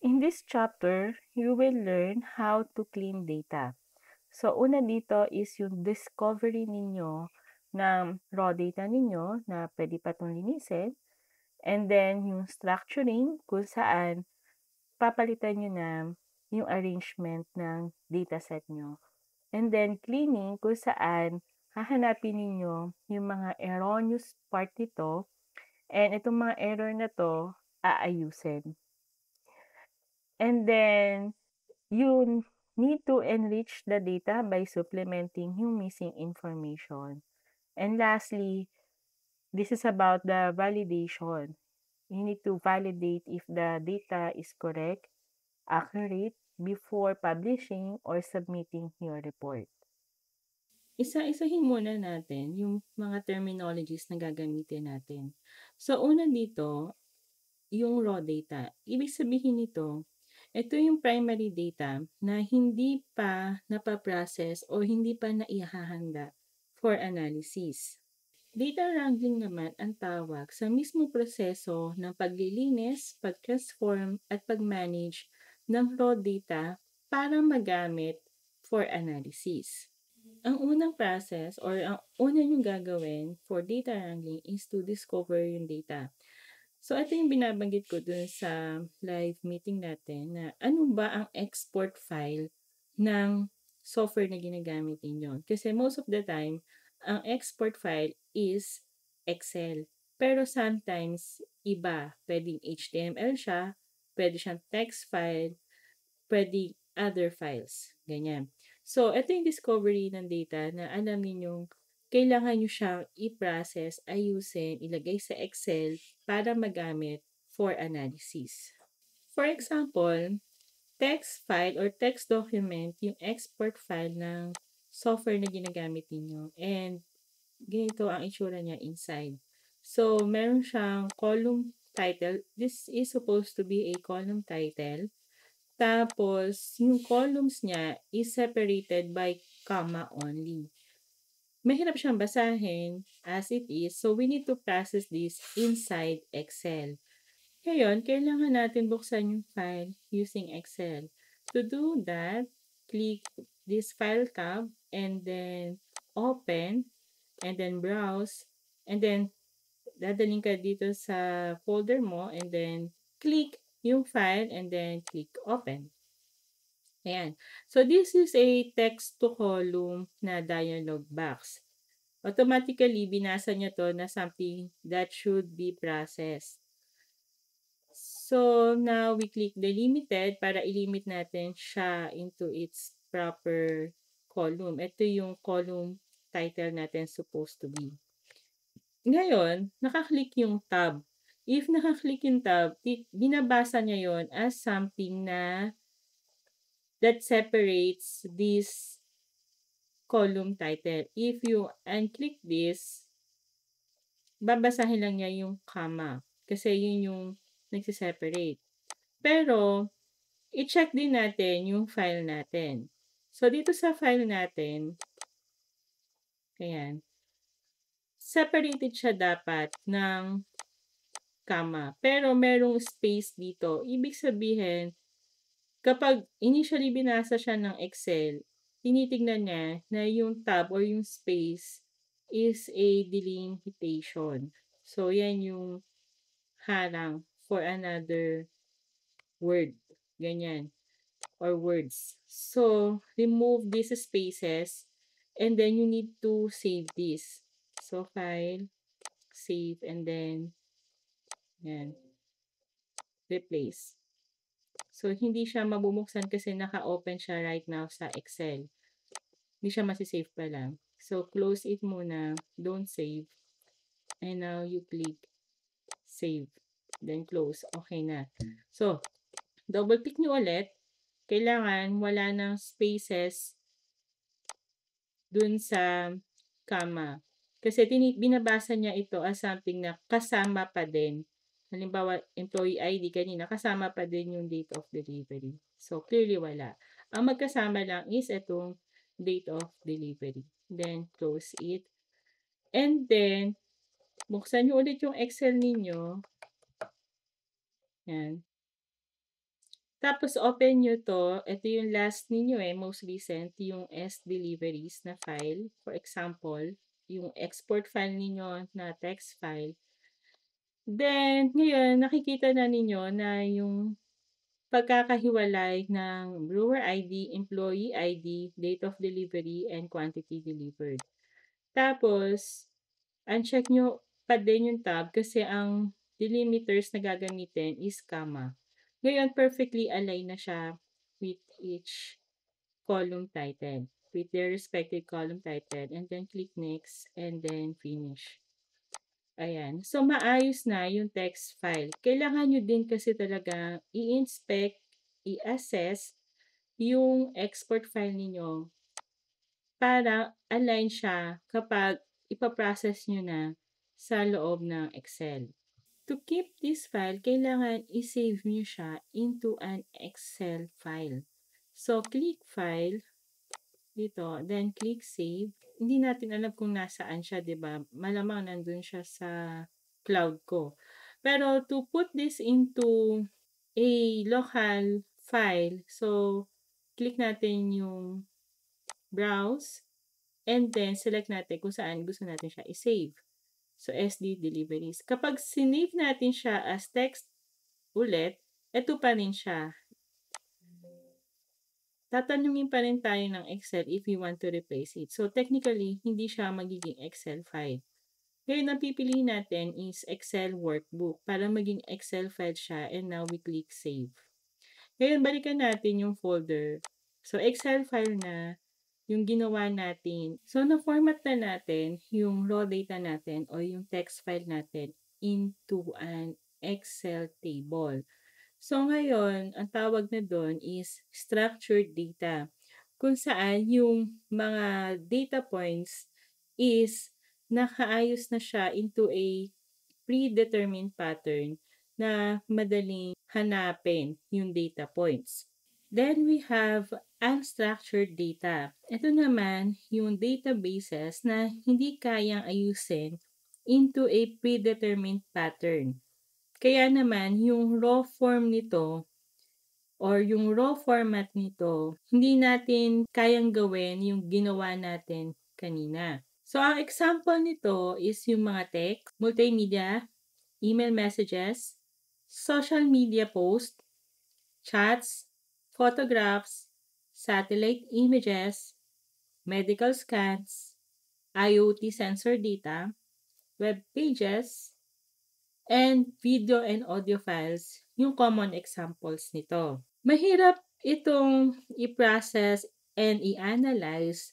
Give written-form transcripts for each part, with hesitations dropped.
In this chapter, you will learn how to clean data. So, una dito is yung discovery ninyo ng raw data ninyo na pwede pa itong linisin. And then, yung structuring kung saan papalitan nyo na yung arrangement ng dataset nyo. And then, cleaning kung saan hahanapin ninyo yung mga erroneous part nito. And itong mga error na to, aayusin. And then, you need to enrich the data by supplementing yung missing information. And lastly, this is about the validation. You need to validate if the data is correct, accurate, before publishing or submitting your report. Isa-isahin muna natin yung mga terminologies na gagamitin natin. So, una dito, yung raw data. Ibig sabihin nito, ito yung primary data na hindi pa napaprocess o hindi pa naihahanda for analysis. Data wrangling naman ang tawag sa mismo proseso ng paglilinis, pag-transform at pag-manage ng raw data para magamit for analysis. Ang unang process or ang una yung gagawin for data wrangling is to discover yung data. So, ito yung binabanggit ko dun sa live meeting natin na ano ba ang export file ng software na ginagamit ninyo. Kasi most of the time, ang export file is Excel. Pero sometimes, iba. Pwedeng HTML siya, pwede siyang text file, pwede other files. Ganyan. So, ito yung discovery ng data na alam ninyong kailangan nyo siyang i-process, ayusin, ilagay sa Excel para magamit for analysis. For example, text file or text document, yung export file ng software na ginagamit ninyo. And ganito ang itsura niya inside. So, meron siyang column title. This is supposed to be a column title. Tapos, yung columns niya is separated by comma only. Mahirap siyang basahin as it is, so we need to process this inside Excel. Ngayon, kailangan natin buksan yung file using Excel. To do that, click this File tab and then Open and then Browse and then dadaling ka dito sa folder mo and then click yung file and then click Open. Ayan. So, this is a text-to-column na dialog box. Automatically, binasa niya to na something that should be processed. So, now we click delimited para ilimit natin siya into its proper column. Ito yung column title natin supposed to be. Ngayon, nakaklik yung tab. If nakaklik yung tab, binabasa niya yon as something na that separates this column title. If you unclick this, babasahin lang niya yung comma. Kasi yun yung nagsiseparate. Pero, i-check din natin yung file natin. So, dito sa file natin, ayan, separated siya dapat ng comma. Pero, merong space dito. Ibig sabihin, kapag initially binasa siya ng Excel, tinitignan niya na yung tab or yung space is a delimitation. So, yan yung harang for another word. Ganyan. Or words. So, remove these spaces and then you need to save this. So, file, save, and then, yan, replace. So, hindi siya mabubuksan kasi naka-open siya right now sa Excel. Hindi siya masisave pa lang. So, close it muna. Don't save. And now, you click save. Then, close. Okay na. So, double click nyo ulit. Kailangan wala ng spaces dun sa comma. Kasi binabasa niya ito as something na kasama pa din. Halimbawa, employee ID kanina, kasama pa din yung date of delivery. So, clearly wala. Ang magkasama lang is itong date of delivery. Then, close it. And then, buksan nyo ulit yung Excel ninyo. Yan. Tapos open nyo 'to, ito yung last ninyo, most recent, yung S-deliveries na file. For example, yung export file ninyo na text file. Then ngayon nakikita na ninyo na yung pagkakahiwalay ng brewer ID, employee ID, date of delivery, and quantity delivered. Tapos uncheck nyo pa din yung tab kasi ang delimiters na gagamitin is comma. Ngayon, perfectly align na siya with each column title, with their respective column title, and then click next, and then finish. Ayan. So, maayos na yung text file. Kailangan nyo din kasi talaga i-inspect, i-assess yung export file ninyo para align siya kapag ipaprocess nyo na sa loob ng Excel. To keep this file, kailangan i-save nyo siya into an Excel file. So, click File dito, then click Save. Hindi natin alam kung nasaan siya, 'di ba? Malamang nandun siya sa cloud ko. Pero to put this into a local file, so click natin yung Browse, and then select natin kung saan gusto natin siya i-save. So, SD deliveries. Kapag sinave natin siya as text ulit, eto pa rin siya. Tatanungin pa rin tayo ng Excel if we want to replace it. So, technically, hindi siya magiging Excel file. Ngayon, ang pipiliin natin is Excel workbook para maging Excel file siya, and now we click Save. Ngayon, balikan natin yung folder. So, Excel file na yung ginawa natin. So, na-format na natin yung raw data natin o yung text file natin into an Excel table. So, ngayon, ang tawag na doon is structured data, kung saan yung mga data points is nakaayos na siya into a predetermined pattern na madaling hanapin yung data points. Then we have unstructured data. Ito naman yung databases na hindi kayang ayusin into a predetermined pattern. Kaya naman yung raw form nito or yung raw format nito, hindi natin kayang gawin yung ginawa natin kanina. So, ang example nito is yung mga text, multimedia, email messages, social media post, chats, photographs, satellite images, medical scans, IoT sensor data, web pages, and video and audio files, yung common examples nito. Mahirap itong i-process and i-analyze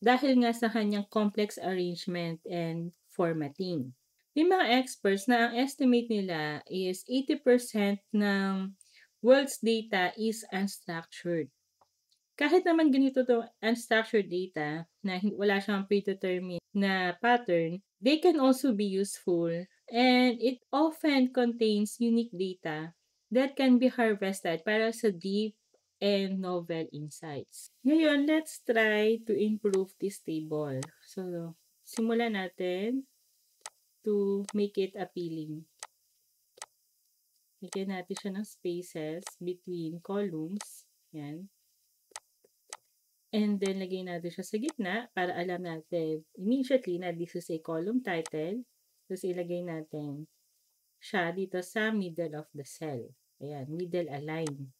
dahil nga sa kanyang complex arrangement and formatting. May mga experts na ang estimate nila is 80% ng world's data is unstructured. Kahit naman ganito to unstructured data na wala siyang predetermined na pattern, they can also be useful, and it often contains unique data that can be harvested para sa deep and novel insights. Ngayon, let's try to improve this table. So, simulan natin to make it appealing. Lagyan natin siya ng spaces between columns. Yan. And then, lagay natin siya sa gitna para alam natin immediately na this is a column title. Tapos, ilagay natin siya dito sa middle of the cell. Ayan, middle align.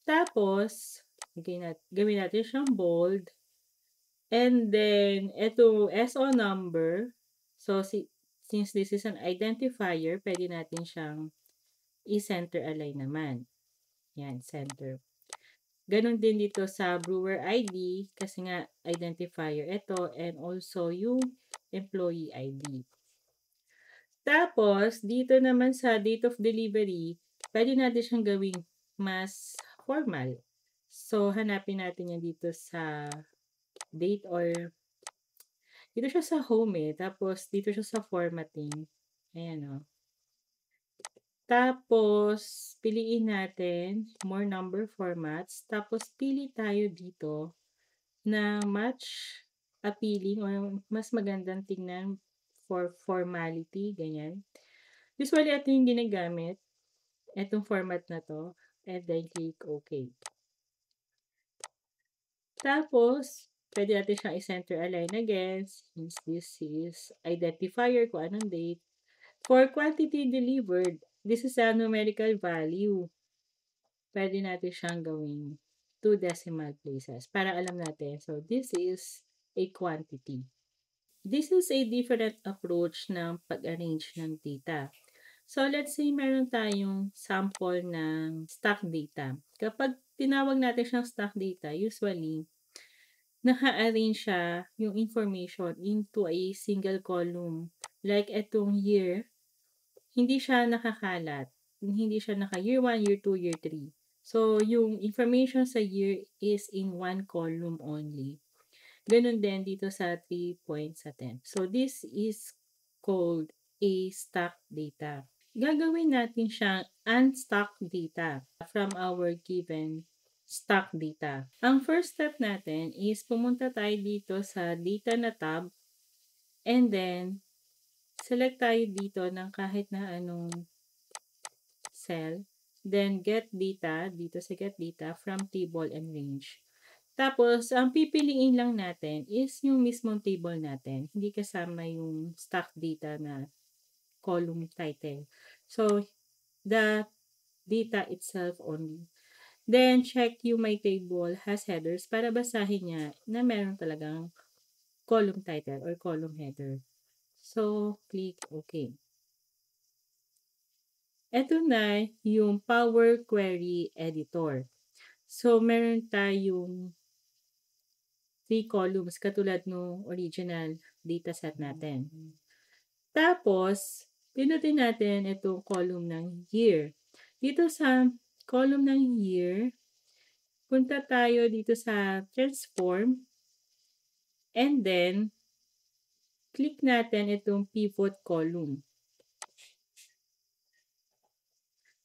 Tapos, gawin natin siyang bold. And then, ito, SO number. So, since this is an identifier, pwede natin siyang i-center align naman. Yan, center. Ganon din dito sa brewer ID kasi nga identifier ito, and also yung employee ID. Tapos, dito naman sa date of delivery, pwede natin siyang gawing mas formal. So, hanapin natin yan dito sa date, or dito siya sa home Tapos, dito siya sa formatting. Ayan Tapos, piliin natin more number formats. Tapos, pili tayo dito na match appealing or mas magandang tingnan for formality, ganyan. Usually, ito yung ginagamit, itong format na to. and then click OK. Tapos, pwede natin siyang i-center align again since this is identifier kung anong date. For quantity delivered, this is a numerical value. Pwede natin siyang gawing 2 decimal places para alam natin. So, this is a quantity. This is a different approach ng pag-arrange ng data. So, let's say meron tayong sample ng stock data. Kapag tinawag natin siyang stock data, usually, naka-arrange siya yung information into a single column. Like itong year, hindi siya nakakalat. Hindi siya naka-year 1, year 2, year 3. So, yung information sa year is in one column only. Ganun din dito sa 3 points sa 10. So, this is called a stock data. Gagawin natin siyang unstock data from our given stock data. Ang first step natin is pumunta tayo dito sa data na tab and then select tayo dito ng kahit na anong cell. Then get data dito sa get data from table and range. Tapos, ang pipiliin lang natin is yung mismong table natin. Hindi kasama yung stock data na column title. So, the data itself only. Then, check yung my table has headers para basahin niya na meron talagang column title or column header. So, click OK. Ito na yung Power Query Editor. So, meron tayong 3 columns katulad ng original dataset natin. Tapos, pinutin natin itong column ng year. Dito sa column ng year, punta tayo dito sa transform and then click natin itong pivot column.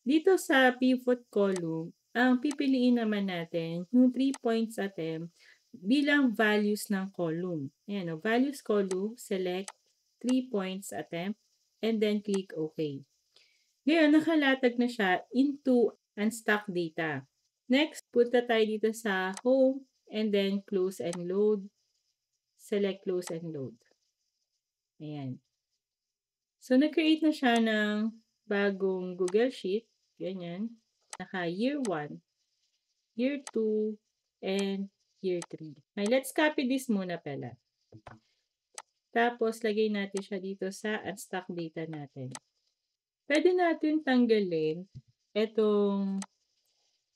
Dito sa pivot column, ang pipiliin naman natin yung 3 points attempt bilang values ng column. Ayan o, values column, select 3 points attempt, and then click OK. Ngayon, nakalatag na siya into unstock data. Next, punta tayo dito sa home, and then close and load. Select close and load. Ayan. So, nag-create na siya ng bagong Google Sheet. Ganyan. Naka year 1, year 2, and year 3. Okay, let's copy this muna pala. Tapos, lagay natin siya dito sa unstock data natin. Pwede natin tanggalin itong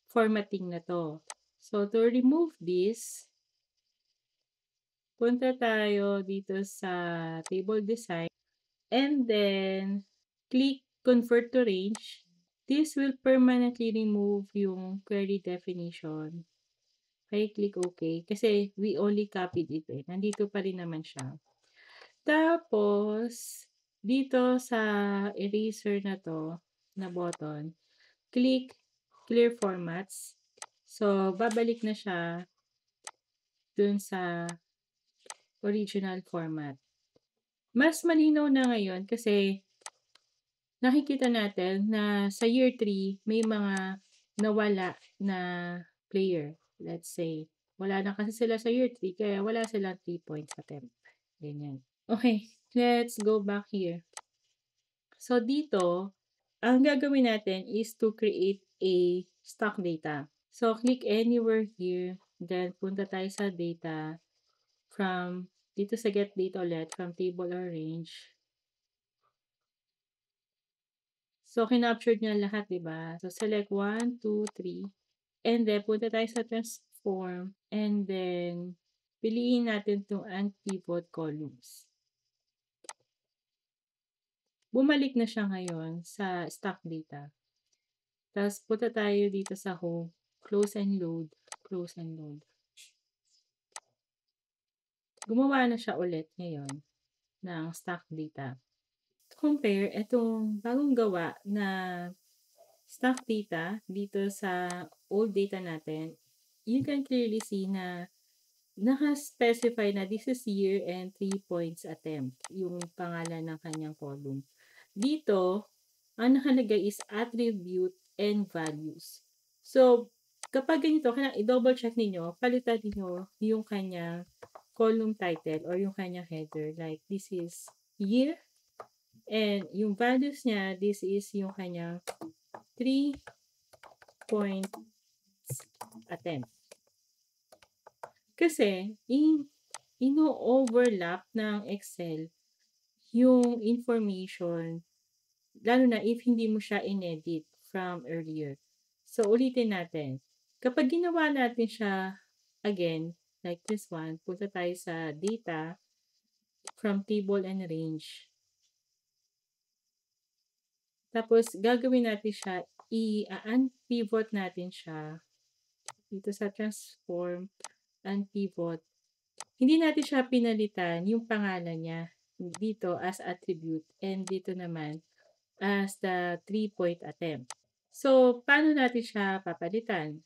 formatting na to. So, to remove this, punta tayo dito sa table design and then click convert to range. This will permanently remove yung query definition. Okay, click OK. Kasi we only copied it eh. Nandito pa rin naman siya. Tapos, dito sa eraser na to, na button, click clear formats. So, babalik na siya dun sa original format. Mas malinaw na ngayon kasi nakikita natin na sa year 3, may mga nawala na player. Let's say, wala na kasi sila sa year 3, kaya wala silang 3 points attempt. Ganyan. Okay, let's go back here. So, dito, ang gagawin natin is to create a stock data. So, click anywhere here. Then, punta tayo sa data from, dito sa get data ulit, from table or range. So, kinaptured niya lahat, diba? So, select 1, 2, 3. And then, punta tayo sa transform. And then, piliin natin itong unpivot columns. Bumalik na siya ngayon sa stock data. Tapos, punta tayo dito sa home. Close and load. Close and load. Gumawa na siya ulit ngayon ng stock data. Compare itong bagong gawa na stock data dito sa old data natin. You can clearly see na naka-specify na this is year and 3 points attempt, yung pangalan ng kanyang column. Dito, ang nakalagay is attribute and values. So, kapag ganito, kailangan i-double check ninyo, palitan niyo yung kanyang column title or yung kanyang header. Like, this is year, and yung values niya, this is yung kanyang 3 point attempt. Kasi, ino-overlap ng Excel yung information, lalo na if hindi mo siya inedit from earlier. So, ulitin natin. Kapag ginawa natin siya again, like this one, punta tayo sa data from table and range. Tapos, gagawin natin siya, i-unpivot natin siya dito sa transform, unpivot. Hindi natin siya pinalitan yung pangalan niya dito as attribute and dito naman as the 3-point attempt. So, paano natin siya papalitan?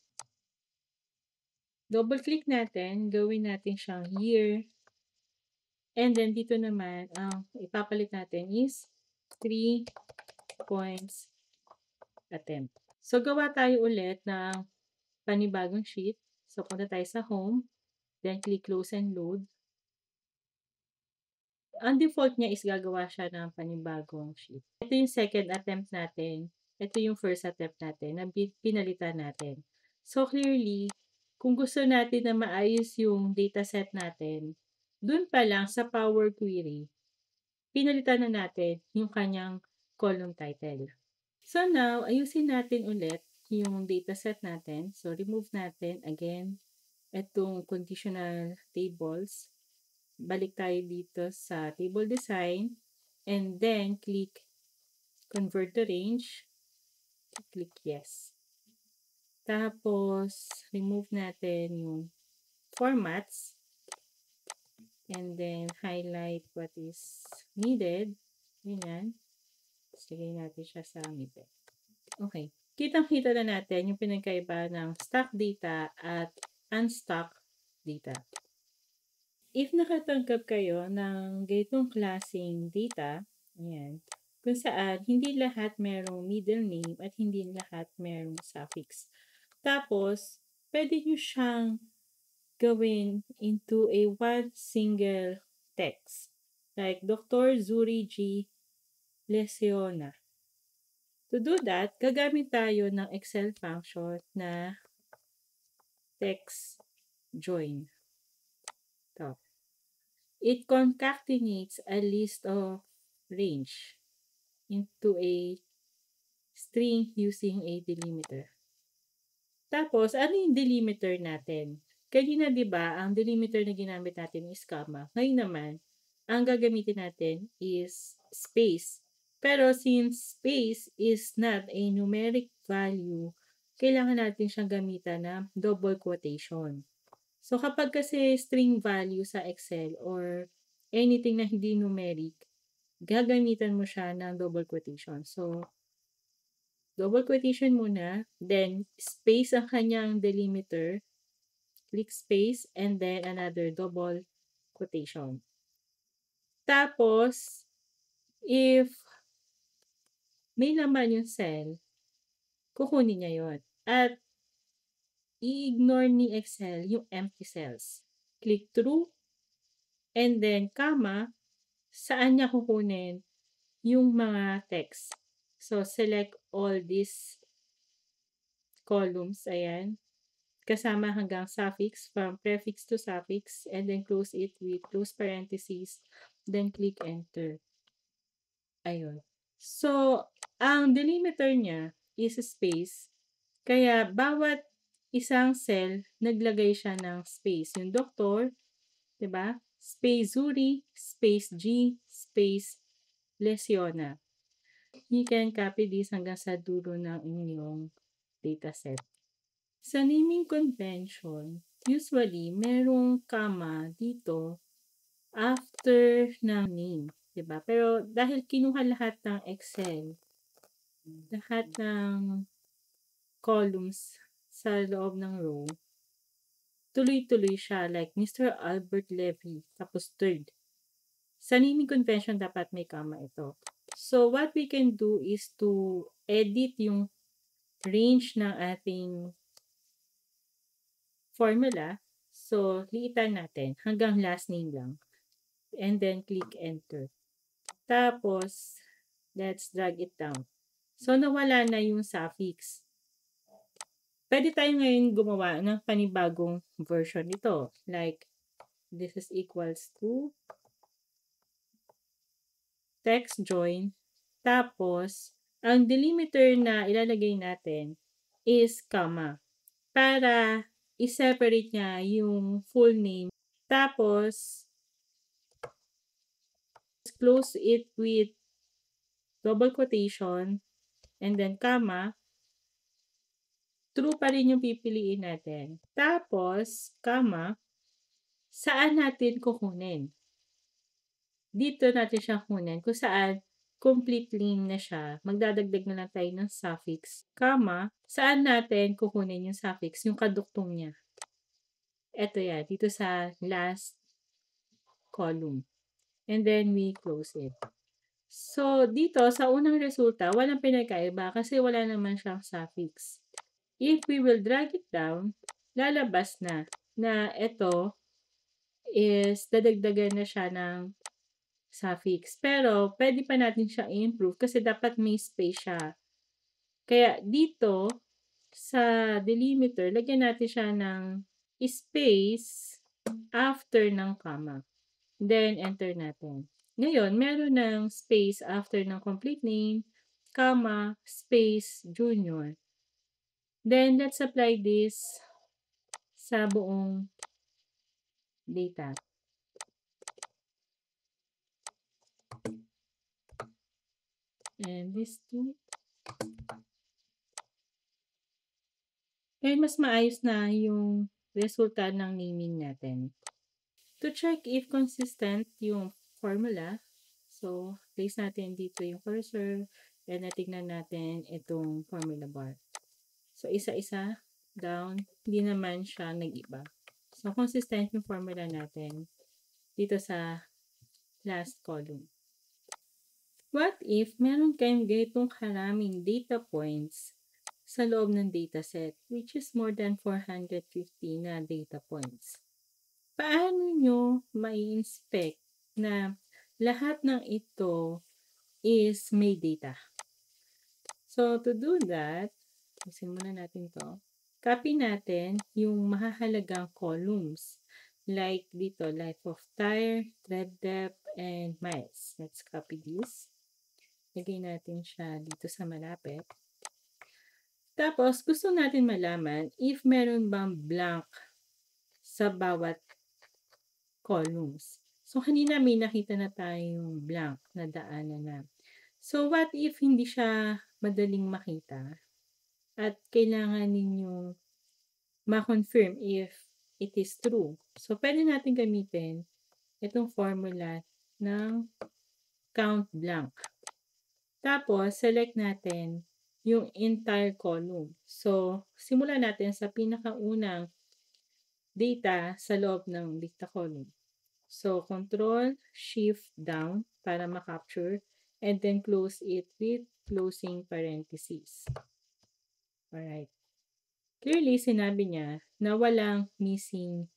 Double click natin, gawin natin siyang year, and then dito naman, ang ipapalit natin is 3 points attempt. So, gawa tayo ulit ng panibagong sheet. So, punta tayo sa home, then click close and load. Ang default niya is gagawa siya ng panibagong sheet. Ito yung second attempt natin. Ito yung first attempt natin na pinalitan natin. So, clearly, kung gusto natin na maayos yung dataset natin, dun pa lang sa Power Query, pinalitan na natin yung kanyang column title. So, now, ayusin natin ulit yung dataset natin. So, remove natin again itong conditional tables. Balik tayo dito sa table design and then click convert to range. Click yes. Tapos, remove natin yung formats and then highlight what is needed. Ganyan. Sige natin siya sa middle. Okay. Kitang-kita na natin yung pinagkaiba ng stock data at unstock data. If nakatanggap kayo ng ganitong klaseng data, ayan, kung saan hindi lahat merong middle name at hindi lahat merong suffix. Tapos, pwede nyo siyang gawin into a one single text. Like, Dr. Zuri G. Lesiona. To do that, gagamit tayo ng Excel function na text join. Ito. It concatenates a list of range into a string using a delimiter. Tapos, ano yung delimiter natin? Kanina, di ba, ang delimiter na ginamit natin is comma. Ngayon naman, ang gagamitin natin is space. Pero since space is not a numeric value, kailangan natin siyang gamitan ng double quotation. So, kapag kasi string value sa Excel or anything na hindi numeric, gagamitan mo siya ng double quotation. So, double quotation muna, then space ang kanyang delimiter, click space, and then another double quotation. Tapos, if may laman yung cell, kukunin niya yon. At i-ignore ni Excel yung empty cells. Click true, and then comma, saan niya kukunin yung mga text. So, select all these columns, ayan, kasama hanggang suffix, from prefix to suffix, and then close it with close parentheses, then click enter. Ayun. So, ang delimiter niya is space, kaya bawat isang cell, naglagay siya ng space. Yung doktor, diba? Space Zuri, space G, space Lesiona. You can copy this hanggang sa dulo ng inyong dataset. Sa naming convention, usually, merong comma dito after ng name. Diba? Pero dahil kinuha lahat ng Excel, lahat ng columns sa loob ng row, tuloy-tuloy siya, like Mr. Albert Levy, tapos third. Sa naming convention, dapat may comma ito. So, what we can do is to edit yung range ng ating formula. So, liitan natin hanggang last name lang. And then, click enter. Tapos, let's drag it down. So, nawala na yung suffix. Pwede tayo ngayon gumawa ng panibagong version nito. Like, this is equals to text join. Tapos, ang delimiter na ilalagay natin is comma. Para i-separate niya yung full name. Tapos, close it with double quotation and then comma. True pa rin yung pipiliin natin. Tapos, comma, saan natin kukunin? Dito natin siya kunin kung saan complete name na siya. Magdadagdag na lang tayo ng suffix, comma, saan natin kukunin yung suffix, yung kaduktong niya. Ito yan, dito sa last column. And then we close it. So, dito sa unang resulta, walang pinagkaiba kasi wala naman siyang suffix. If we will drag it down, lalabas na ito is dadagdagan na siya ng suffix. Pero, pwede pa natin siya i-improve kasi dapat may space siya. Kaya, dito, sa delimiter, lagyan natin siya ng space after ng comma. Then, enter natin. Ngayon, meron ng space after ng complete name, comma, space, junior. Then, let's apply this sa buong data. And this two. Ngayon, mas maayos na yung resulta ng naming natin. To check if consistent yung formula, so, place natin dito yung cursor, and natignan natin itong formula bar. So, isa-isa down, hindi naman siya nag-iba. So, consistent yung formula natin dito sa last column. What if meron kayong ganitong karaming data points sa loob ng dataset, which is more than 450 na data points? Paano nyo mai-inspect na lahat ng ito is may data? So, to do that, isin muna natin to. Copy natin yung mahahalagang columns. Like dito, life of tire, tread depth, and miles. Let's copy this. Lagay natin siya dito sa malapit. Tapos, gusto natin malaman if meron bang blank sa bawat columns. So, kanina may nakita na tayong blank na daanan na. So, what if hindi siya madaling makita at kailangan ninyong ma-confirm if it is true? So, pwede natin gamitin itong formula ng count blank. Tapos, select natin yung entire column. So, simulan natin sa pinakaunang data sa loob ng data column. So, Control, Shift, down para ma-capture and then close it with closing parentheses. Alright. Clearly, sinabi niya na walang missing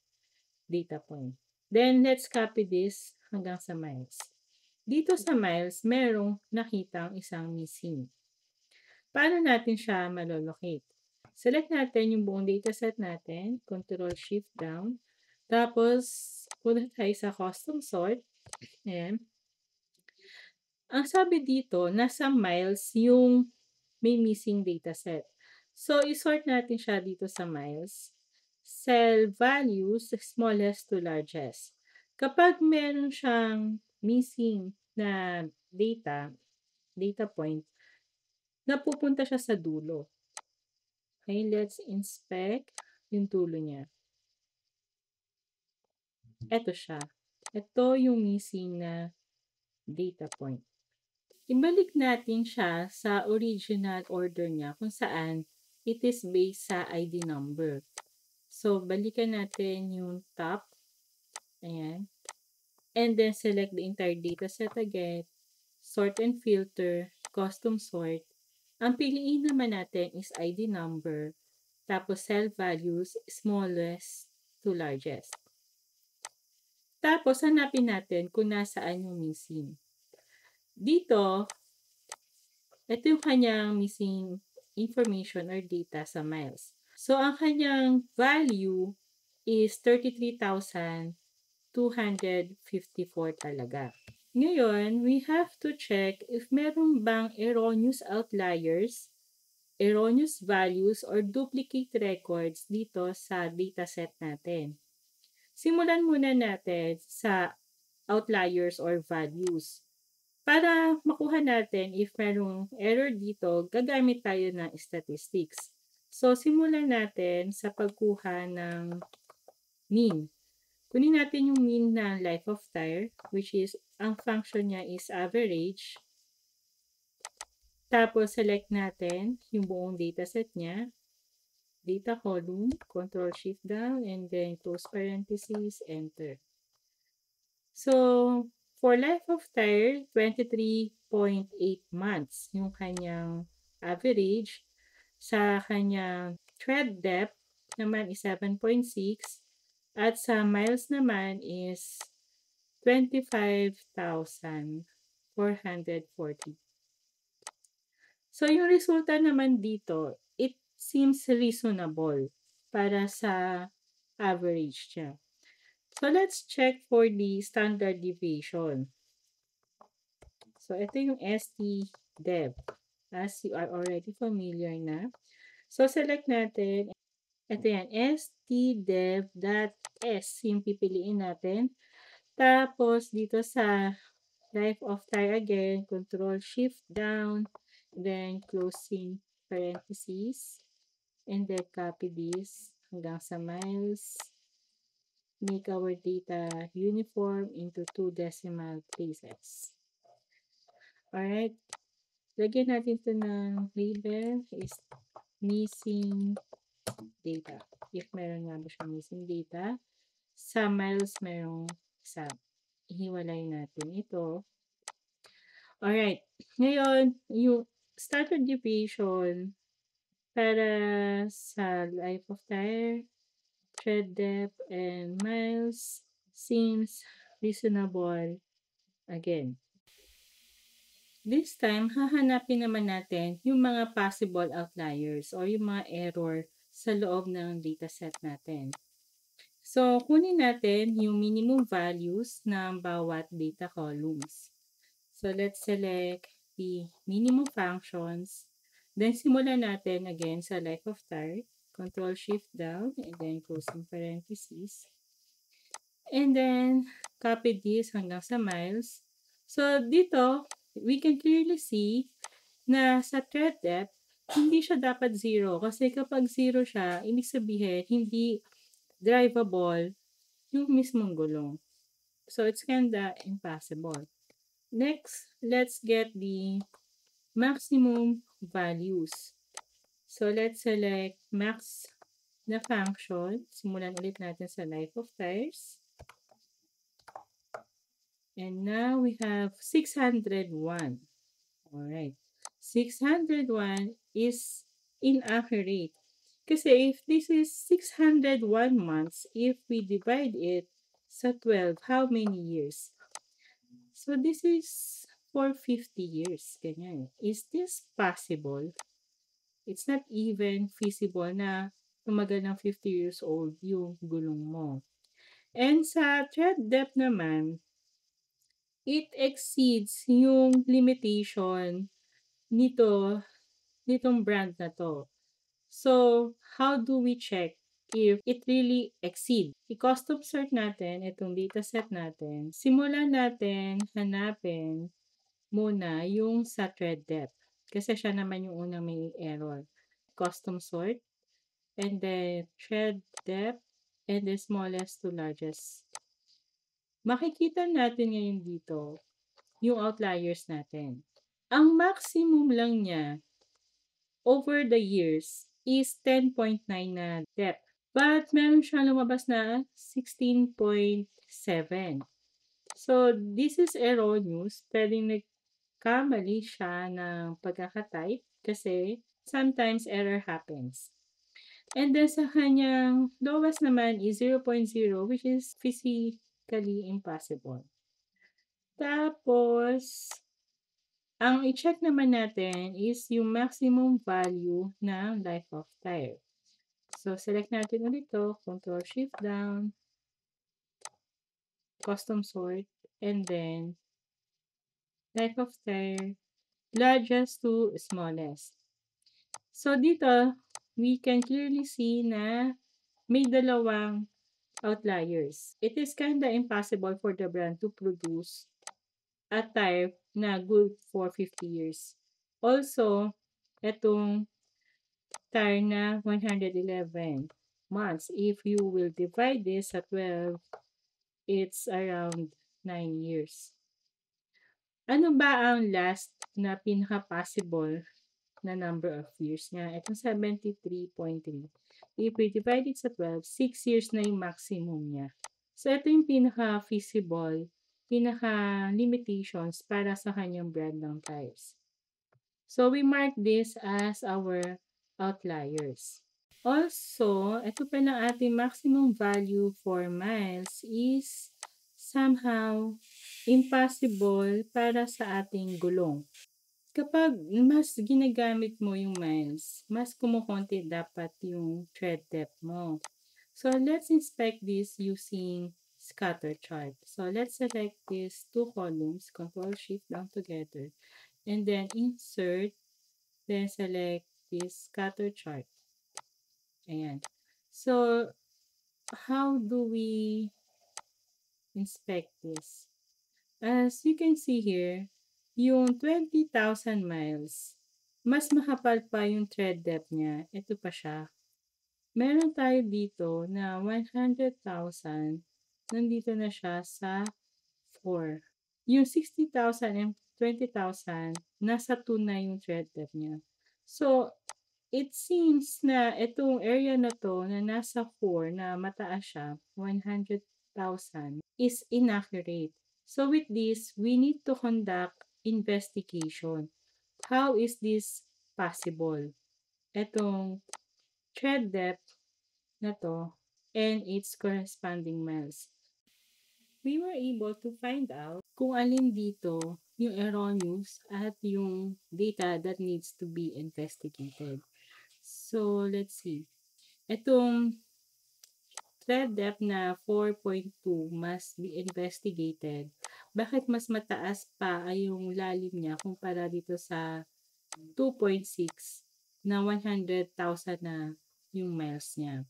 data point. Then, let's copy this hanggang sa miles. Dito sa miles, merong nakitang isang missing. Paano natin siya malolocate? Select natin yung buong dataset natin. Control Shift down. Tapos, punta tayo sa custom sort. Ayan. Ang sabi dito, nasa miles yung may missing dataset. So, isort natin siya dito sa miles. Cell values, smallest to largest. Kapag meron siyang missing na data point, napupunta siya sa dulo. Okay, let's inspect yung dulo niya. Ito siya. Ito yung missing na data point. Ibalik natin siya sa original order niya kung saan it is based sa ID number. So, balikan natin yung top. Ayan. And then, select the entire dataset again. Sort and filter. Custom sort. Ang piliin naman natin is ID number, tapos cell values, smallest to largest. Tapos, hanapin natin kung nasaan yung missing. Dito, ito yung kanyang missing information or data sa miles. So, ang kanyang value is 33,254 talaga. Ngayon, we have to check if meron bang erroneous outliers, erroneous values, or duplicate records dito sa dataset natin. Simulan muna natin sa outliers or values. Para makuha natin if merong error dito, gagamit tayo ng statistics. So, simulan natin sa pagkuha ng mean. Kunin natin yung mean ng life of tire, which is, ang function niya is average. Tapos, select natin yung buong dataset niya. Data column, Control-Shift down, and then close parentheses, enter. So, for life of tire, 23.8 months yung kanyang average. Sa kanyang tread depth naman is 7.6. At sa miles naman is 25,440. So, yung resulta naman dito, it seems reasonable para sa average niya. So, let's check for the standard deviation. So, ito yung ST-DEV, as you are already familiar na. So, select natin. Ito yan, ST-DEV.S yung pipiliin natin. Tapos, dito sa life of tire again, Control-Shift down, then closing parentheses, and then copy this hanggang sa miles. Make our data uniform into 2 decimal places. Alright. Lagyan natin ito ng label is missing data. If meron nga ba siya missing data. Sa miles merong isa. Ihiwalay natin ito. Alright. Ngayon, yung standard deviation para sa life of tire, tread depth, and miles seems reasonable again. This time, hahanapin naman natin yung mga possible outliers or yung mga error sa loob ng dataset natin. So, kunin natin yung minimum values ng bawat data columns. So, let's select the minimum functions. Then, simulan natin again sa life of tire. Control-Shift down and then closing parentheses. And then, copy this hanggang sa miles. So, dito, we can clearly see na sa tread depth, hindi siya dapat 0. Kasi kapag 0 siya, ibig sabihin, hindi drivable yung mismong gulong. So, it's kinda impossible. Next, let's get the maximum values. So, let's select max na function. Simulan ulit natin sa life of tires. And now we have 601. Alright. 601 is inaccurate. Kasi if this is 601 months, if we divide it sa 12, how many years? So this is for 50 years. Ganyan. Is this possible? It's not even feasible na tumagal ng 50 years old yung gulong mo. And sa tread depth naman, it exceeds yung limitation nitong brand na to. So, how do we check if it really exceed? I-custom sort natin itong dataset natin. Simulan natin hanapin muna yung sa tread depth. Kasi siya naman yung unang may error. Custom sort. And then, tread depth. And the smallest to largest. Makikita natin ngayon dito yung outliers natin. Ang maximum lang niya over the years is 10.9 na depth. But meron siyang lumabas na 16.7. So, this is erroneous. Pwedeng nagkamali siya ng pagkakatype. kasi sometimes error happens. And then sa kanyang lowest naman is 0.0 which is physically impossible. Tapos, ang i-check naman natin is yung maximum value ng life of tire. So, select natin ulit ito, Control Shift down, custom sort, and then life of tire, largest to smallest. So, dito, we can clearly see na may dalawang outliers. It is kinda impossible for the brand to produce a tire na good for 50 years. Also, etong tire na 111 months. If you will divide this sa 12, it's around 9 years. Ano ba ang last na pinaka-possible na number of years niya? Itong 73.3. If we divide it sa 12, 6 years na yung maximum niya. So, ito yung pinaka-feasible, pinaka-limitations para sa kanyang brand ng tires. So, we mark this as our outliers. Also, ito pa ng ating maximum value for miles is somehow impossible para sa ating gulong. Kapag mas ginagamit mo yung miles, mas kumukonti dapat yung tread depth mo. So, let's inspect this using scatter chart. So, let's select these two columns, Control Shift down together, and then insert, then select this scatter chart. Ayan. So, how do we inspect this? As you can see here, yung 20,000 miles, mas mahapal pa yung tread depth niya. Ito pa siya. Meron tayo dito na 100,000, nandito na siya sa 4. Yung 60,000 and 20,000, nasa 2 na yung tread depth niya. So, it seems na itong area na to na nasa 4 na mataas siya, 100,000, is inaccurate. So with this, we need to conduct investigation. How is this possible? Itong tread depth na to and its corresponding miles. We were able to find out kung alin dito yung erroneous at yung data that needs to be investigated. So, let's see. Itong tread depth na 4.2 must be investigated. Bakit mas mataas pa ay yung lalim niya kumpara dito sa 2.6 na 100,000 na yung miles niya?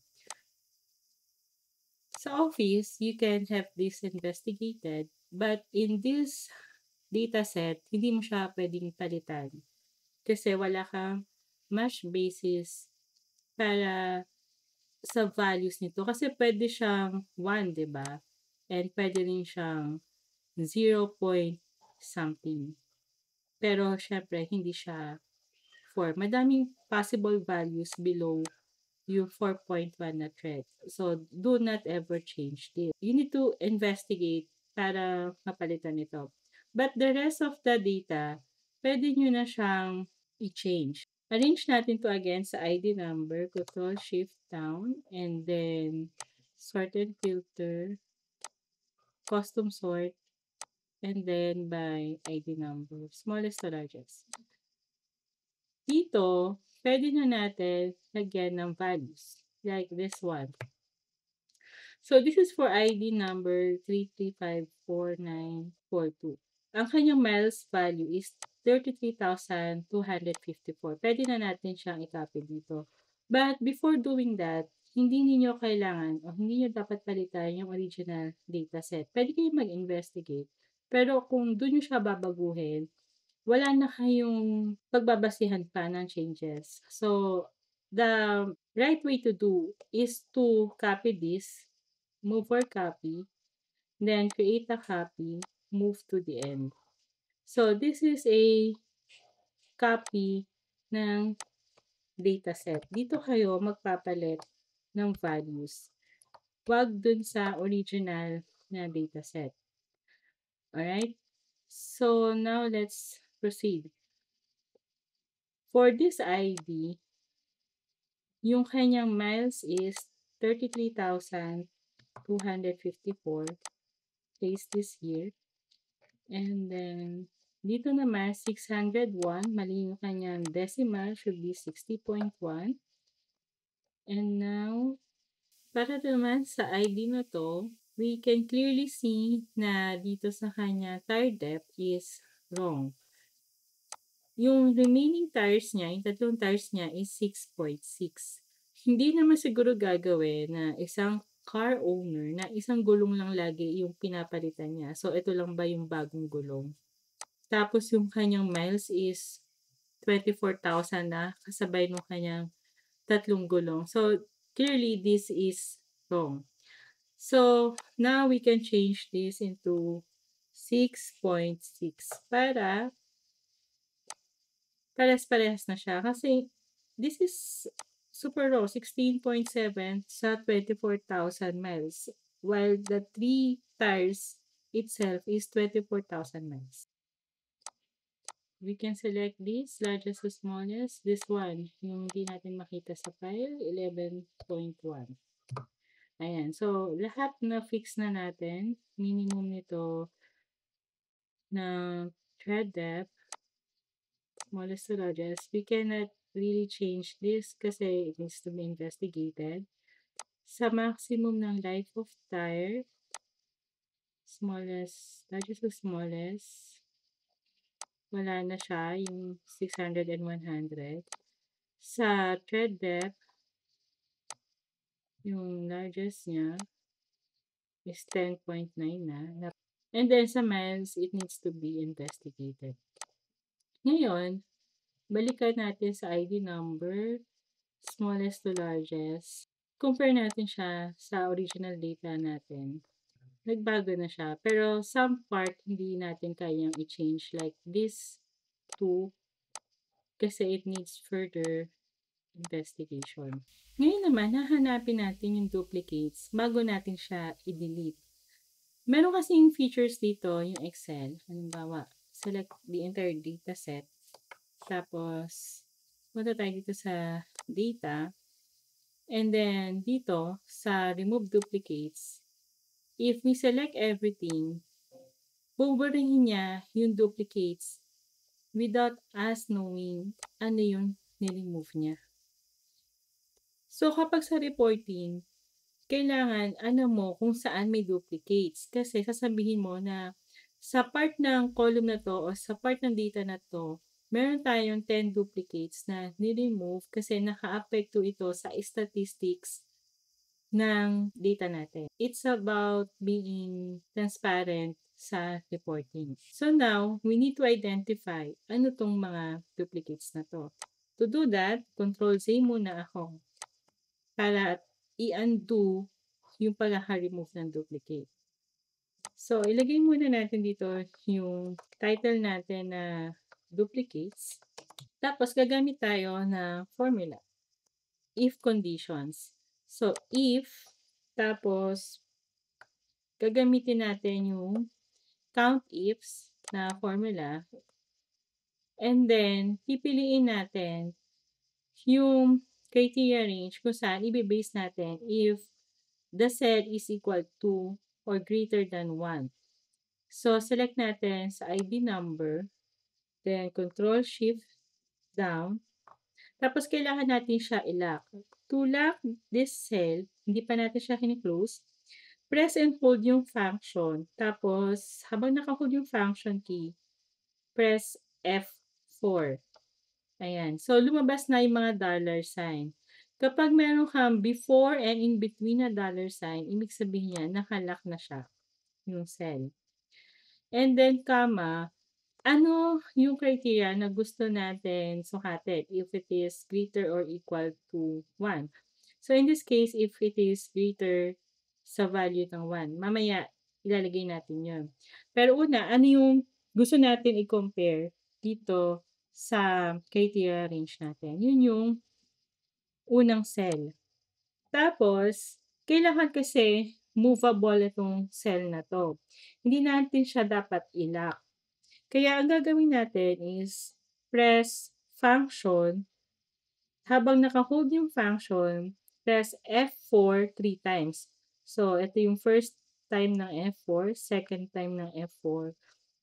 Sa office, you can have this investigated, but in this data set, hindi mo siya pwedeng palitan. Kasi wala kang match basis para sa values nito. Kasi pwede siyang 1, di ba? And pwede rin siyang 0 point something. Pero syempre, hindi siya 4. Madaming possible values below yung 4.1 na thread. So, do not ever change this. You need to investigate para mapalitan ito. But the rest of the data, pwede nyo na siyang i-change. Arrange natin to again sa ID number, Control Shift down, and then sort and filter, custom sort, and then by ID number, smallest to largest. Dito, pwede na natin lagyan ng values, like this one. So, this is for ID number 3354942. Ang kanyang miles value is 33,254. Pwede na natin siyang i-copy dito. But before doing that, hindi niyo kailangan o hindi niyo dapat palitan yung original dataset. Pwede kayo mag-investigate. Pero kung doon nyo siya babaguhin, wala na kayong pagbabasihan pa ng changes. So, the right way to do is to copy this, move for copy, then create a copy, move to the end. So, this is a copy ng dataset. Dito kayo magpapalit ng values. Huwag dun sa original na dataset. Alright? So, now let's proceed. For this ID, yung kanyang miles is 33,254. Place this here. And then, dito naman, 601. Mali yung kanyang decimal. Should be 60.1. And now, para naman sa ID na to, we can clearly see na dito sa kanya tire depth is wrong. Yung remaining tires niya, yung tatlong tires niya is 6.6. Hindi naman siguro gagawin na isang car owner na isang gulong lang lagi yung pinapalitan niya. So, ito lang ba yung bagong gulong? Tapos, yung kanyang miles is 24,000 na kasabay ng kanyang tatlong gulong. So, clearly, this is wrong. So, now we can change this into 6.6 para parehas-parehas na siya. Kasi, this is super low, 16.7 sa 24,000 miles. While the 3 tires itself is 24,000 miles. We can select this, largest to smallest. This one, yung hindi natin makita sa file, 11.1. Ayan. So, lahat na fix na natin. Minimum nito na tread depth, smallest to largest. We cannot really change this kasi it needs to be investigated. Sa maximum ng life of tire, smallest, largest to smallest, wala na siya, yung 600 and 100. Sa tread depth, yung largest niya is 10.9 na. And then sa miles, it needs to be investigated. Ngayon, balikan natin sa ID number, smallest to largest. Compare natin siya sa original data natin. Nagbago na siya. Pero some part, hindi natin kayang i-change. Like this two, kasi it needs further investigation. Ngayon naman, hahanapin natin yung duplicates bago natin siya i-delete. Meron kasing features dito, yung Excel. Halimbawa, select the entire data set. Tapos, punta tayo dito sa data. And then, dito, sa remove duplicates, if we select everything, buburihin niya yung duplicates without us knowing ano yung niremove niya. So, kapag sa reporting, kailangan mo kung saan may duplicates. Kasi sasabihin mo na sa part ng column na to o sa part ng data na to, meron tayong 10 duplicates na ni-remove kasi naka-apekto ito sa statistics ng data natin. It's about being transparent sa reporting. So now, we need to identify ano tong mga duplicates na to. To do that, Control-Z muna ako para i-undo yung pagkaka-remove ng duplicate. So, ilagay muna natin dito yung title natin na duplicates. Tapos, gagamit tayo na formula. If conditions. So, if, tapos, gagamitin natin yung count ifs na formula. And then, pipiliin natin yung criteria range kung saan i-base natin if the cell is equal to or greater than 1. So, select natin sa ID number, then Control-Shift down. Tapos, kailangan natin siya i-lock. To lock this cell, hindi pa natin siya kini-close, press and hold yung function. Tapos, habang naka-hold yung function key, press F4. Ayan. So, lumabas na yung mga dollar sign. Kapag meron kang before and in between na dollar sign, ibig sabihin niya, nakalock na siya, yung cell. And then, comma, ano yung criteria na gusto natin sukatin if it is greater or equal to 1. So, in this case, if it is greater sa value ng 1, mamaya ilalagay natin yun. Pero una, ano yung gusto natin i-compare dito sa criteria range natin? Yun yung unang cell. Tapos, kailangan kasi movable itong cell na to. Hindi natin siya dapat i-lock. Kaya ang gagawin natin is press function, habang naka-hold yung function, press F4 3 times. So, ito yung first time ng F4, second time ng F4,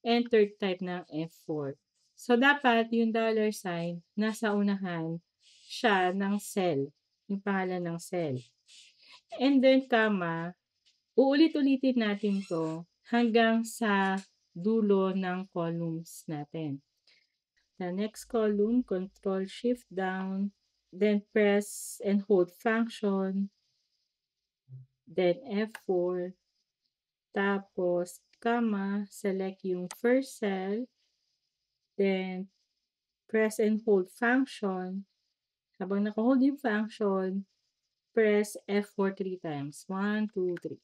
and third time ng F4. So, dapat yung dollar sign, nasa unahan siya ng cell, yung pangalan ng cell. And then, comma, uulit-ulitin natin to hanggang sa dulo ng columns natin. The next column, Control Shift down, then press and hold function, then F4, tapos, comma, select yung first cell, then press and hold function. Habang naka-hold yung function, press F4 3 times. 1, 2, 3.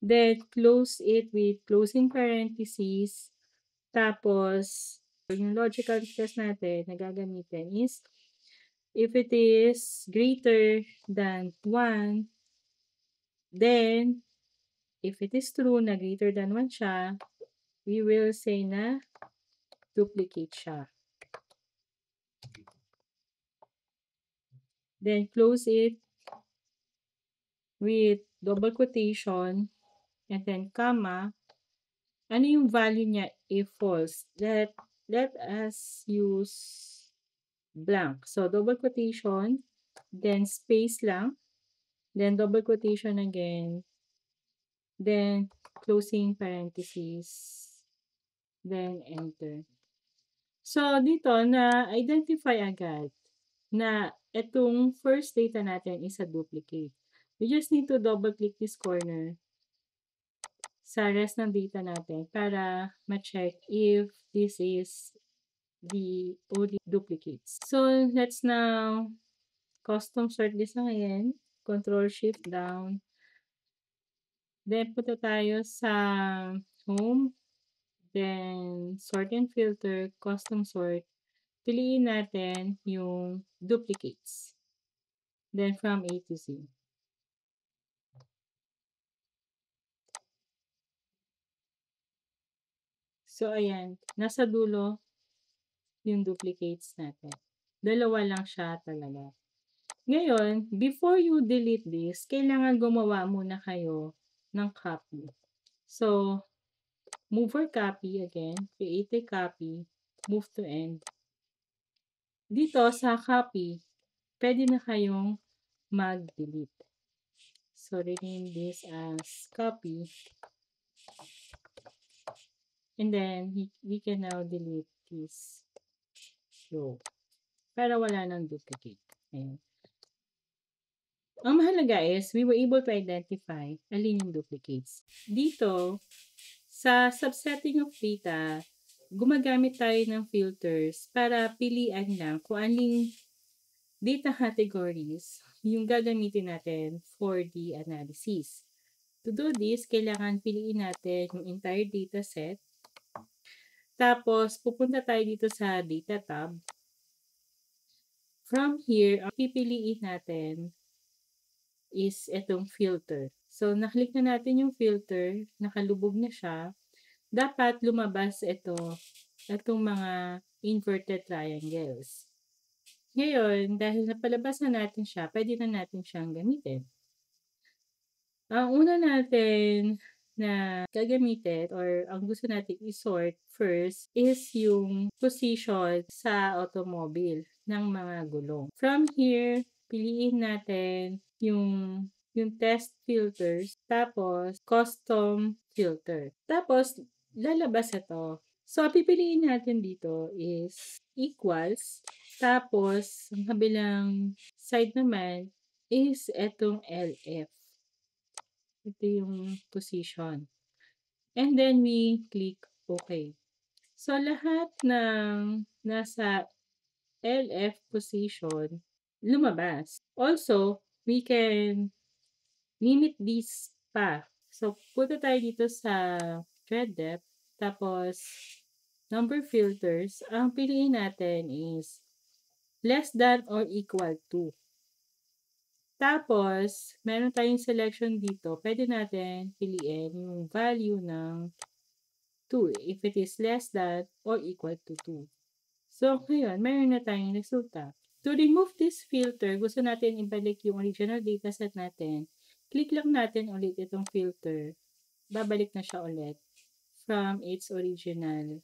Then, close it with closing parentheses. Tapos, yung logical test natin na gagamitin is, if it is greater than 1, then, if it is true na greater than 1 siya, we will say na duplicate siya. Then, close it with double quotation and then comma. Ano yung value niya if false? Let us use blank. So, double quotation, then space lang, then double quotation again, then closing parentheses, then enter. So, dito na-identify agad na itong first data natin is a duplicate. We just need to double-click this corner sa rest ng data natin para ma-check if this is the only duplicates. So, let's now custom sort this na ngayon. Control Shift down. Then, punta tayo sa home. Then, sort and filter, custom sort. Piliin natin yung duplicates. Then, from A to Z. So, ayan. Nasa dulo yung duplicates natin. Dalawa lang siya talaga. Ngayon, before you delete this, kailangan gumawa muna kayo ng copy. So, move for copy again. Create a copy. Move to end. Dito sa copy, pwede na kayong mag-delete. So, rename this as copy. And then, we can now delete this row. Para wala nang duplicate. Ayan. Ang mahalaga is, we were able to identify alin yung duplicates. Dito, sa subsetting of data, gumagamit tayo ng filters para pilian lang kung aling data categories yung gagamitin natin for the analysis. To do this, kailangan piliin natin yung entire data set. Tapos, pupunta tayo dito sa Data tab. From here, ang pipiliin natin is itong filter. So, naklik na natin yung filter, nakalubog na siya. Dapat lumabas itong mga inverted triangles. Ngayon, dahil napalabas na natin siya, pwede na natin siyang gamitin. Ang una natin na gagamitin or ang gusto natin i-sort first is yung position sa automobile ng mga gulong. From here, piliin natin yung test filters, tapos custom filter. Tapos, lalabas ito. So, pipiliin natin dito is equals, tapos, ang kabilang side naman is etong LF. Ito yung position. And then, we click OK. So, lahat ng nasa LF position, lumabas. Also, we can limit this pa. So, punta tayo dito sa thread depth. Tapos, number filters. Ang piliin natin is less than or equal to. Tapos, meron tayong selection dito. Pwede natin piliin yung value ng 2 if it is less than or equal to 2. So, So, ngayon, meron na tayong resulta. To remove this filter, gusto natin ibalik yung original dataset natin. Click lang natin ulit itong filter. Babalik na siya ulit from its original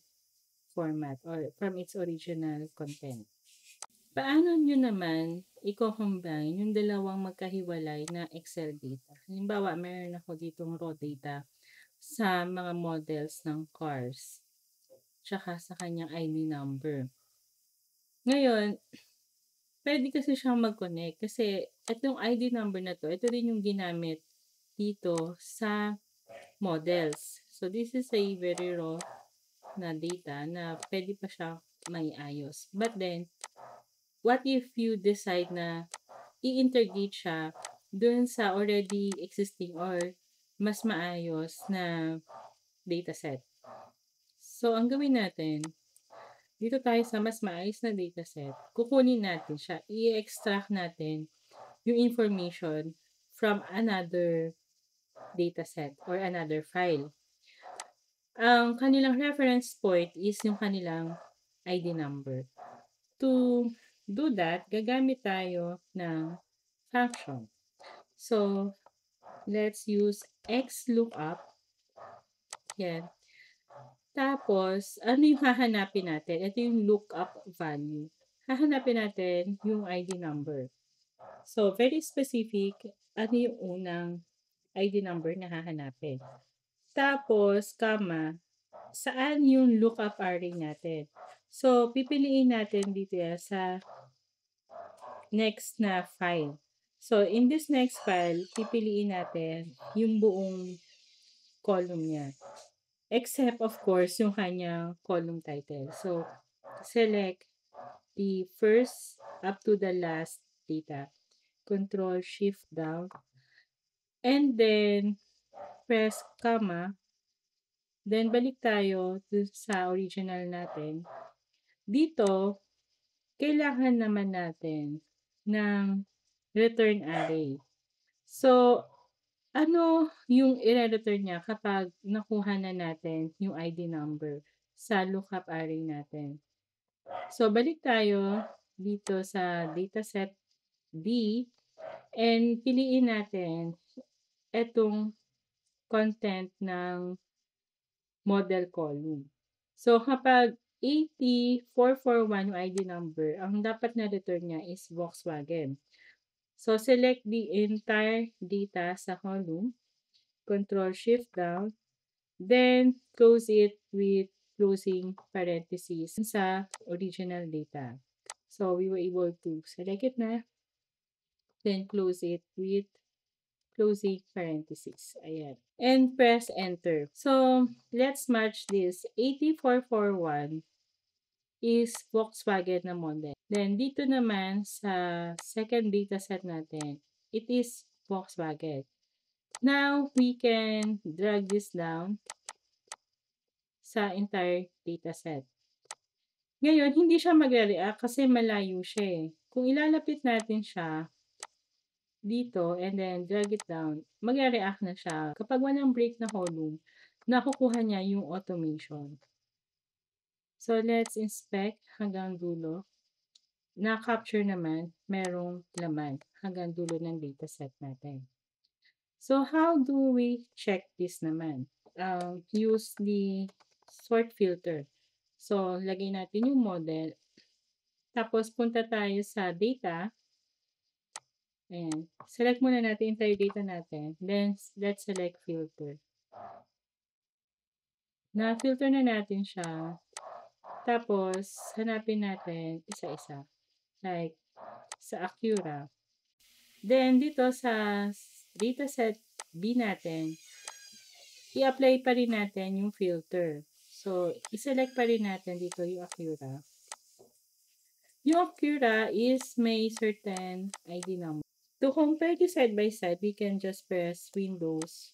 format or from its original content. Paano nyo naman i-combine yung dalawang magkahiwalay na Excel data? Halimbawa, meron ako ditong raw data sa mga models ng cars, tsaka sa kanyang ID number. Ngayon, pwede kasi siyang mag-connect kasi itong ID number na to, ito rin yung ginamit dito sa models. So, this is a very raw na data na pwede pa siya maiayos. But then, what if you decide na i-integrate siya dun sa already existing or mas maayos na dataset? So, ang gawin natin, dito tayo sa mas maayos na dataset, kukunin natin siya, i-extract natin yung information from another dataset or another file. Ang kanilang reference point is yung kanilang ID number. To do that, gagamit tayo ng function. So, let's use xlookup. Yan. Tapos, ano yung hahanapin natin? Ito yung lookup value. Hahanapin natin yung ID number. So, very specific, ano yung unang ID number na hahanapin. Tapos, saan yung lookup array natin? So, pipiliin natin dito sa next na file. So, in this next file, pipiliin natin yung buong column niya. Except, of course, yung kanyang column title. So, select the first up to the last data. Control Shift down. And then, press comma. Then, balik tayo sa original natin. Dito, kailangan naman natin ng return array. So, ano yung i-return niya kapag nakuha na natin yung ID number sa lookup array natin? So, balik tayo dito sa dataset D and piliin natin itong content ng model column. So, kapag 80441 yung ID number, ang dapat na return niya is Volkswagen. So, select the entire data sa column. Control Shift down. Then, close it with closing parentheses sa original data. So, we were able to select it na. Then, close it with closing parentheses. Ayan. And press enter. So, let's match this. 8441 is Volkswagen na model. Then, dito naman sa second dataset natin, it is Volkswagen. Now, we can drag this down sa entire dataset. Ngayon, hindi siya magre-react kasi malayo siya eh. Kung ilalapit natin siya dito and then drag it down, magre-react na siya. Kapag walang break na column, nakukuha niya yung automation. So, let's inspect hanggang dulo. Na-capture naman, merong laman hanggang dulo ng dataset natin. So, how do we check this naman? Use the sort filter. So, lagay natin yung model. Tapos, punta tayo sa data. Ayan. Select muna natin yung entire data natin. Then, let's select filter. Na-filter na natin siya. Tapos, hanapin natin isa-isa. Like, sa Acura. Then, dito sa dataset B natin, i-apply pa rin natin yung filter. So, i-select pa rin natin dito yung Acura. Yung Acura is may certain ID number. To compare the side by side, we can just press Windows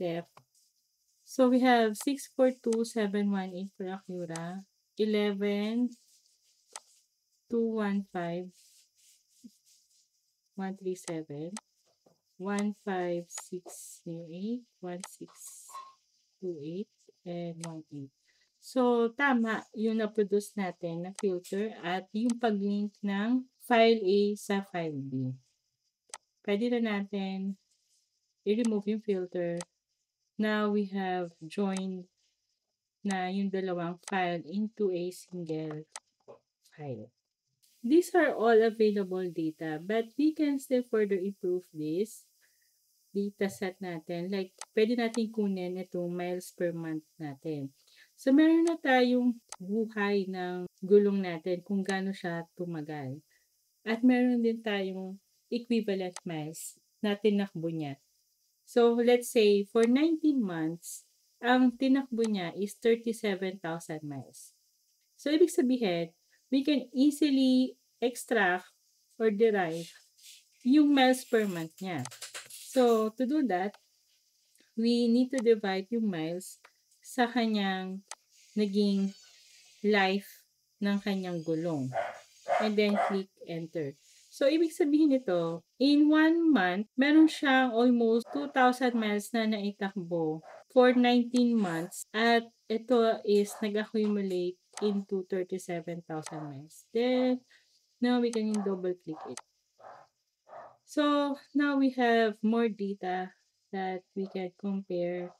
left. So, we have 642718 for Acura, 11215 137, 15608, 1628, and 18. So, tama yung na-produce natin na filter at yung pag-link ng file A sa file B. Pwede na natin i-remove yung filter. Now, we have joined na yung dalawang file into a single file. These are all available data, but we can still further improve this data set natin. Like, pwede natin kunin itong miles per month natin. So, meron na tayong buhay ng gulong natin kung gaano siya tumagal. At meron din tayong equivalent miles na tinakbo niya. So, let's say, for 19 months, ang tinakbo niya is 37,000 miles. So, ibig sabihin, we can easily extract or derive yung miles per month niya. So, to do that, we need to divide yung miles sa kanyang naging life ng kanyang gulong. And then, click enter. So, ibig sabihin nito, in 1 month, meron siyang almost 2,000 miles na naitakbo for 19 months. At ito is nag-accumulate into 37,000 miles. Then, now we can double click it. So, now we have more data that we can compare,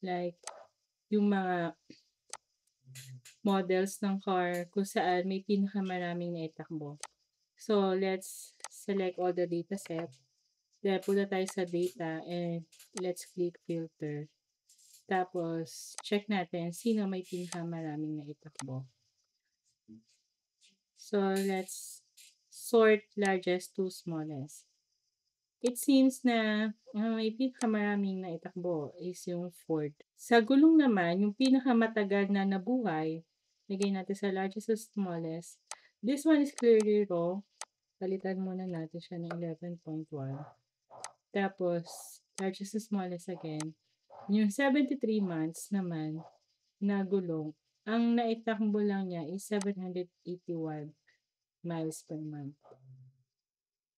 like yung mga models ng car kung saan may pinakamaraming naitakbo. So, let's select all the data set. Then, punta tayo sa data and let's click filter. Tapos, check natin sino may pinakamaraming naitakbo. So, let's sort largest to smallest. It seems na may pinakamaraming naitakbo is yung Ford. Sa gulong naman, yung pinakamatagal na nabuhay, lagay natin sa largest to smallest. This one is clearly wrong. Palitan muna natin siya ng 11.1. Tapos, largest to smallest again. Yung 73 months naman na gulong, ang naitakbo lang niya is 781 miles per month.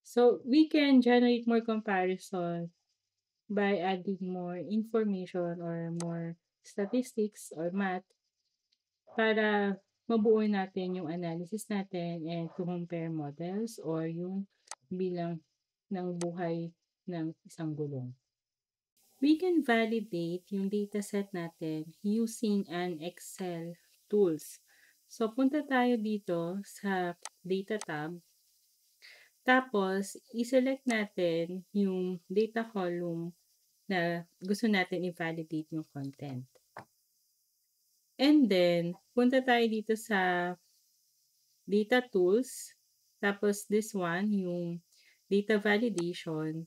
So, we can generate more comparison by adding more information or more statistics or math para mabuo natin yung analysis natin and to compare models or yung bilang ng buhay ng isang gulong. We can validate yung dataset natin using an Excel tools. So, punta tayo dito sa Data tab. Tapos, i-select natin yung data column na gusto natin i-validate yung content. And then, punta tayo dito sa data tools. Tapos, this one, yung data validation.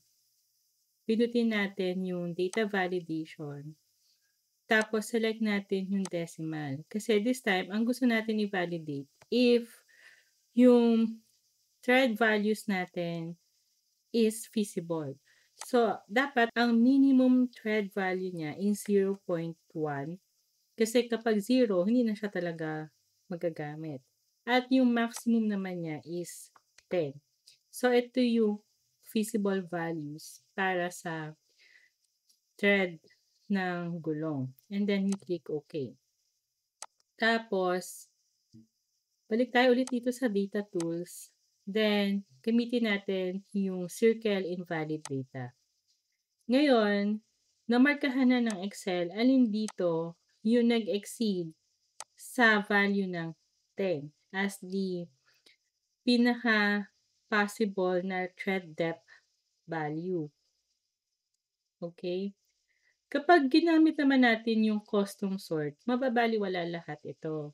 Pinutin natin yung data validation. Tapos, select natin yung decimal. Kasi this time, ang gusto natin i-validate if yung thread values natin is feasible. So, dapat ang minimum thread value niya is 0.1. Kasi kapag 0, hindi na siya talaga magagamit. At yung maximum naman niya is 10. So, ito yung feasible values para sa thread ng gulong. And then, we click OK. Tapos, balik tayo ulit dito sa data tools. Then, gamitin natin yung circle invalid data. Ngayon, namarkahan na ng Excel alin dito yung nag-exceed sa value ng 10 as the pinaka-possible na thread depth value. Okay? Kapag ginamit naman natin yung custom sort, mababaliwala lahat ito.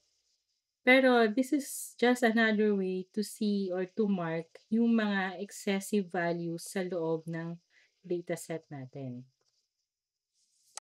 Pero this is just another way to see or to mark yung mga excessive values sa loob ng dataset natin.